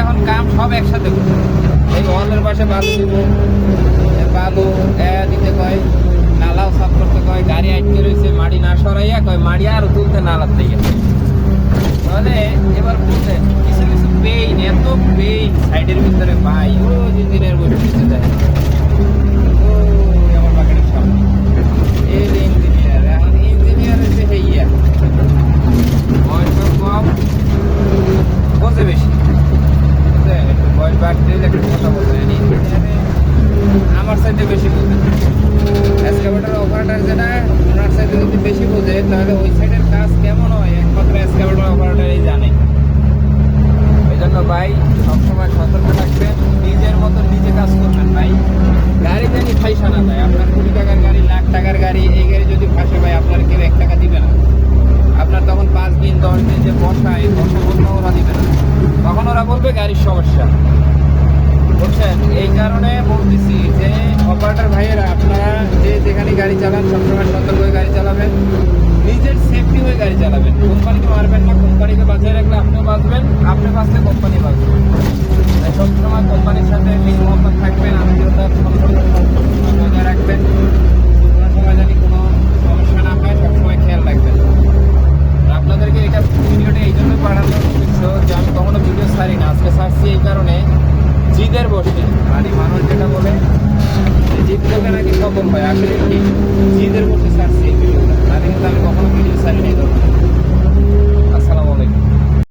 এখন কাম সব একসাথে করবে। এই ওয়ালের পাশে বালু দিব, বালু দিতে কয়, নালাও সাফ করতে কয়, গাড়ি আটকে রয়েছে মাটি না সরাইয়া কয় মাটি আরো তুলতে নালার থেকে। তাহলে এবার বুঝলেন কিছু কিছু পেইন, এত পেইন সাইডের ভিতরে ভাই, ও ইঞ্জিনিয়ার বসে দিতে দেয় ও আমার বাগানের সামনে এই ইঞ্জিনিয়ার। এখন ইঞ্জিনিয়ার হচ্ছে হেইয়া বয়স কম বোঝে বেশি, বুঝলেন? একটু বয়স বাড়তে একটু কথা বলতে আমার সাইডে বেশি বোঝে। এক্সকাভেটর অপারেটর যেটা ওনার সাইডে যদি বেশি বোঝে তাহলে ওই সাইডের কাজ কেমন হয় একমাত্র এক্সকাভেটর অপারেটরই জানে। এই জন্য ভাই সবসময় সতর্ক থাকবেন, নিজের মতো নিজে কাজ করবেন ভাই। গাড়ি জানি ফাইসা না যায়, আপনার কোটি টাকার গাড়ি, লাখ টাকার গাড়ি, এই গাড়ি যদি ফাঁসে ভাই আপনার কেউ 1 টাকা দিবে না। আপনার তখন 5 দিন 10 দিন যে বসায় বসা বলতে ওরা দিবে না, তখন ওরা বলবে গাড়ির সমস্যা, বুঝছেন? এই কারণে বলতেছি যে অপারেটর ভাইয়েরা আপনারা যে যেখানে গাড়ি চালান সবসময় সতর্ক হয়ে গাড়ি চালাবেন, নিজের সেফটি হয়ে গাড়ি চালাবেন। কোম্পানিকে মারবেন না, কোম্পানিকে বাঁচিয়ে রাখলে আপনিও বাঁচবেন, আপনি বাঁচলে কোম্পানি বাঁচবে। তাই সবসময় কোম্পানির সাথে মিল মহব্বত থাকবেন, আত্মীয়তার সম্পর্ক বজায় রাখবেন, কোনো সময় জানি কোনো সমস্যা না হয় সবসময় খেয়াল রাখবেন। আপনাদেরকে এটা ভিডিওটা এই জন্য পাঠানোর উদ্দেশ্য যে আমি কখনো ভিডিও ছাড়ি না, আজকে ছাড়ছি এই কারণে জিদের বসে মানে মানুষ যেটা বলে যে জিদ করলে নাকি খবর পায়, আসলে কি জিদের বসে ছাড়ছি এই ভিডিওটা, তাহলে কিন্তু আমি কখনো ভিডিও ছাড়ি না এই ধরনের।